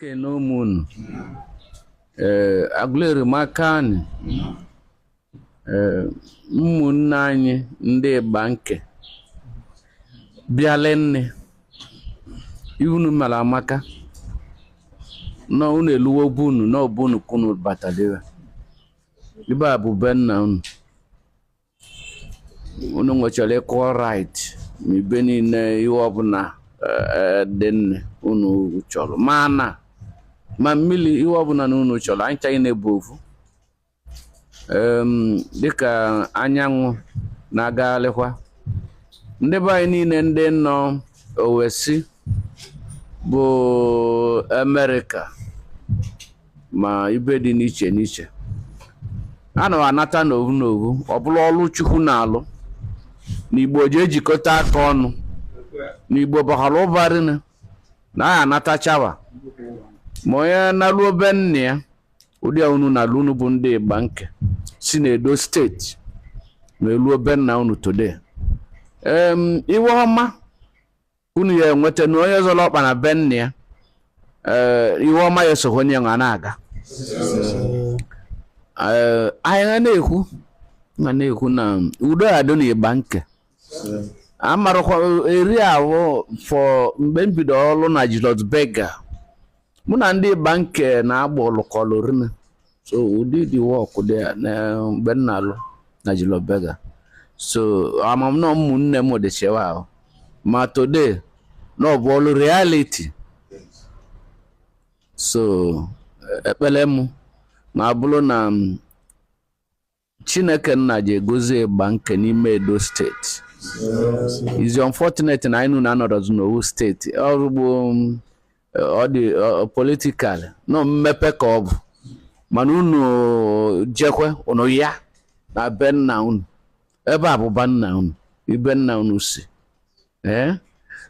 Ekene ụmụnụ agụleri makani ụmụnne anyị ndị ịgba nke bịala nne unu mara amaka na unu eluwo bunu na obunu kunu bataliwe ibe a bụ be nna unu nwechara ịkụ right ma ibe niile iwe ọbụla dị nne unu chọrọ ma mmiri iwe ọbụla na unu chọrọ anyị chaghị na-ebu ofu dịka anyanwụ na-agagharịkwa ndị be anyị niile ndị nọ owesi bụ Amerịka ma ibe dị n'iche n'iche a na anata n'ovu n'ovu ọ bụla ọlụ Chukwu na-alụ n'Igbo ji ejikọta aka ọnụ n'Igbo baghara ụbarị na ya anatachawa ma onye na-alụ obe nne ya ụdị unu na-alụ unu bụ ndị ịgba nke si n'Edo steeti ma elu obe nna unu today iwe ọma unu ya enweta na onye zọrọ ọkpa na be nne ya iwe ọma ya so onye nwa na-aga anyị na-ekwu na udo adị na ịgba nke amarakwa eri ahụ fọ mgbe m bido ọrụ na Jilotbega mụ na ndị ịgba nke na-agba ọlụkọlụrime so ụdị dị wọk dị na mgbe m na-alụ na Jilotbega so amam na ụmụnne m dịchewa ahụ ma today na ọ bụ ọlụ reality so ekpele m ma bụrụ na Chineke nna ji egozi ịgba nke n'ime Edo steeti is unfortunate na anyị na anọrọzi n'Owu steeti ọrụgbo ọ dị political no mmepe ka ọ bụ mana unu jekwe unu ya na be nna unu ebe abụba nna unu ibe nna unu si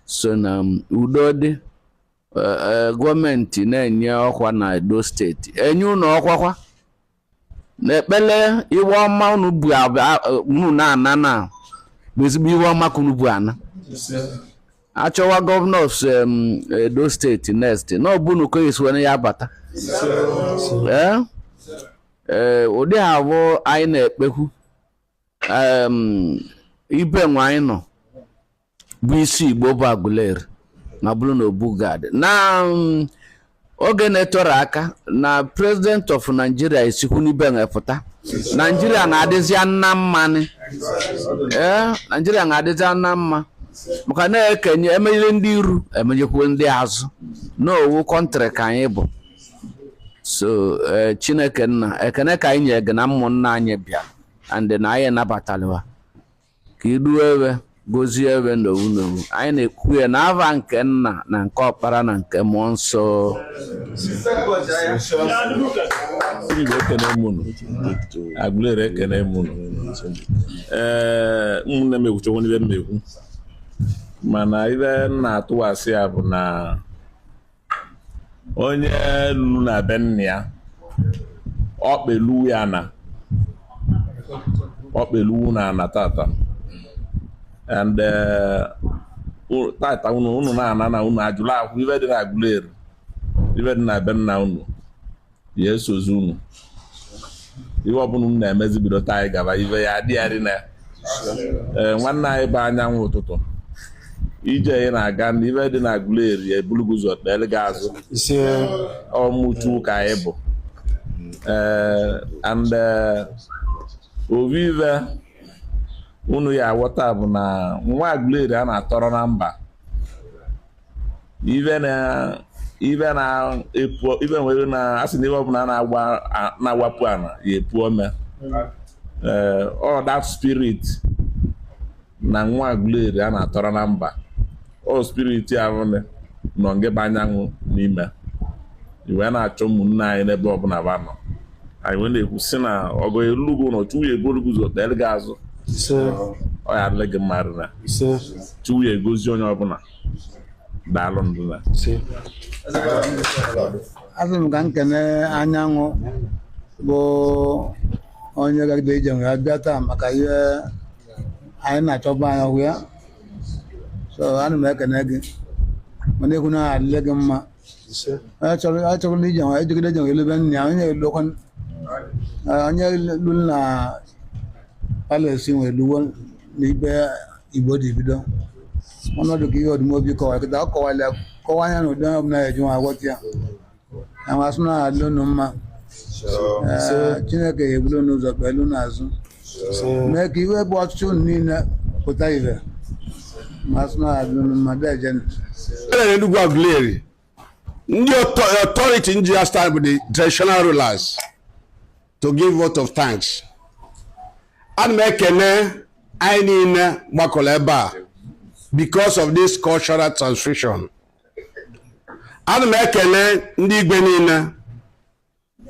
so na udo dị gọọmenti na-enye ọkwa na Edo steeti enye unu ọkwakwa na ekpele iwe ọma unu bụ unu na-ana na ezigbo iwe ọma ka unu bụ ana achọwa gọvanọ of Edo steeti next na ọ bụ unu ka esiwere ya bata ụdị abụ anyị na-ekpekwu ibe nwe anyị nọ bụ isi Igbo bụ Aguleri na bụrụ na Obugad na oge na-etọrọ aka na president of Nigeria esikwu n'ibe nwepụta Nigeria na-adịzi na mma Nigeria na-adịzi na mma maka na-ekenye emenyere ndị iru emenyekwu ndị azụ n'owu kọntrị ka anyị bụ so Chineke nna ekene ka anyị nye gị na ụmụnna anyị bịa and na anyị nabataliwa ka idu ewe gozie ewe n'owu n'owu anyị na-ekwu ya na ava nke nna na nke ọkpara na nke mmụọ nsọ Aguleri ekene mụnụ ụmụnne m ekwuchekwa n'ibe m ekwu mana ibe na-atụwasị ya bụ na onye lulu na be nna ya ọkpeluwu na ana tata and tata unu na-ana na unu ajụla akwụ ibe dị na Aguleri ibe dị na be nna unu ya esozi unu iwe ọbụla unu na-emezi bido taa anyị gaba ibe ya adịgharị na nwanne anyị bụ anyanwụ ụtụtụ ije anyị na-aga ndị ibe dị na Aguleri ebulugo ụzọ kpere gị azụ ọmụchu ka anyị bụ and ovive unu ya aghọta bụ na nwa Aguleri a na-atọrọ na mba ibe nwere na asị na ibe ọbụla na-awapụ ana ya epu ome all that spirit na nwa Aguleri a na-atọrọ na mba all spirit ahụ nọ ngebe anyanwụ n'ime iwe na-achọ ụmụnne anyị n'ebe ọbụla ba nọ anyị wee na-ekwu si na ọgọ elugo nọ chụwu ya ebolugo ụzọ kpere gị azụ ọ ya adịle gị mmadụ na chụwu ya egozi onye ọbụla daalụ ndụ na asị m ka nkene anyanwụ bụ onye gagide ije nwere abịa taa maka ihe anyị na-achọba anya hụ ya so ana m ekene gị mana ekwu na adịle gị mma achọrọ n'ije nwa ejigide je elebe nna onye lokon onye lụrụ na palesi nwere luwo n'ibe Igbo dị bido ọnọdụ ka ihe ọdụmobi kọwara kịta ọ kọwa anya na ụdị ọbụla eji nwa agwọta ya na masị na alụnụ mma Chineke ebulu n'ụzọ kpelu n'azụ mee ka iwe bụ ọtụtụ niile pụta ibe masị na alụnụ mma dejen Enugwu Aguleri ndị authority ndị ya stand with the traditional rulers to give vote of thanks. Ana m ekene anyị niile gbakọrọ ebe a because of this cultural transfusion. Ana m ekene ndị igwe niile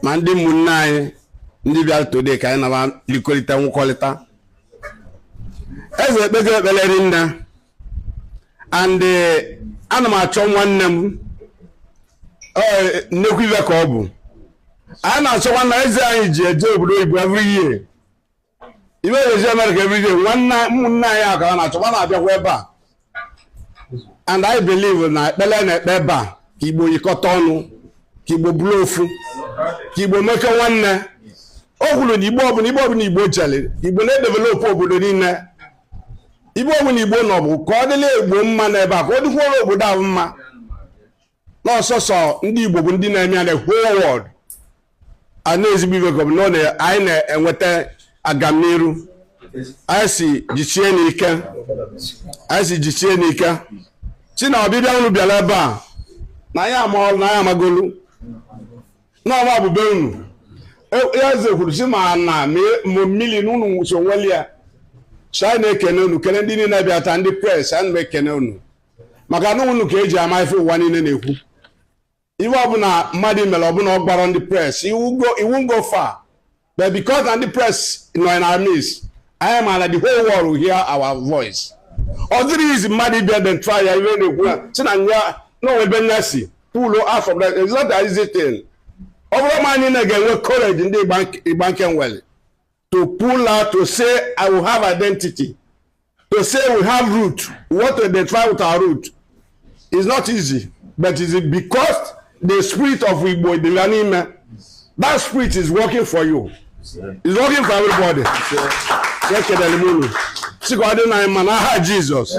ma ndị ụmụnne anyị ndị bịara today ka anyị na likọrịta nwụkọrịta. Eze ekpego ekpere rinne and ana m achọ nwanne m nnekwu ibe ka ọ bụ anyị na-achọ nwanne eze anyị ji eje obodo oyibo every year ibe ezi America every day ụmụnne anyị a ka a na-achọ ma na-abịakwa ebe a and I believe na ekpele na-ekpe ebe a ka Igbo yikọta ọnụ ka Igbo bụrụ ofu ka Igbo mekọ nwanne o kwuru na Igbo ọbụla Igbo jere Igbo na-edevelopụ obodo niile Igbo ọbụla Igbo nọ bụ ka ọ dịla Igbo mma n'ebe a ka ọ dịkwara obodo ahụ mma n'ọsọsọ ndị Igbo bụ ndị na-eme ya na whole world a na-ezigbo ibe gọvanọ anyị na-enweta agamniru anyị si jichie n'ike si na ọbịbịa unu bịara ebe a na anyị amaọrụ na anyị amagolu n'ọma bụbe unu ya eze kwuru si ma na mmiri na unu so nweli ya so anyị na-ekene unu kene ndị niile bịa taa ndị pres anyị na-ekene unu maka na unu ka eji ama ife ụwa niile na-ekwu iwe ọbụla mmadụ mere ọbụla ọ gbara ndị press iwu go far but because na ndị press nọ in our midst anyị ma na the whole world will hear our voice ọ dịrị izi mmadụ ịbịa den try ya iwe na-ekwu ya si na nya n'onwe ebe nya si pull out from that it's not an easy thing ọ bụrụ ma anyị na-ga-enwe courage ndị Igba Nkenwele to pull out to say I will have identity to say we have root we want to identify with our root it's not easy but it's because the spirit of Igbo Idilanime, that spirit is working for you. It's working for everybody. Jesus.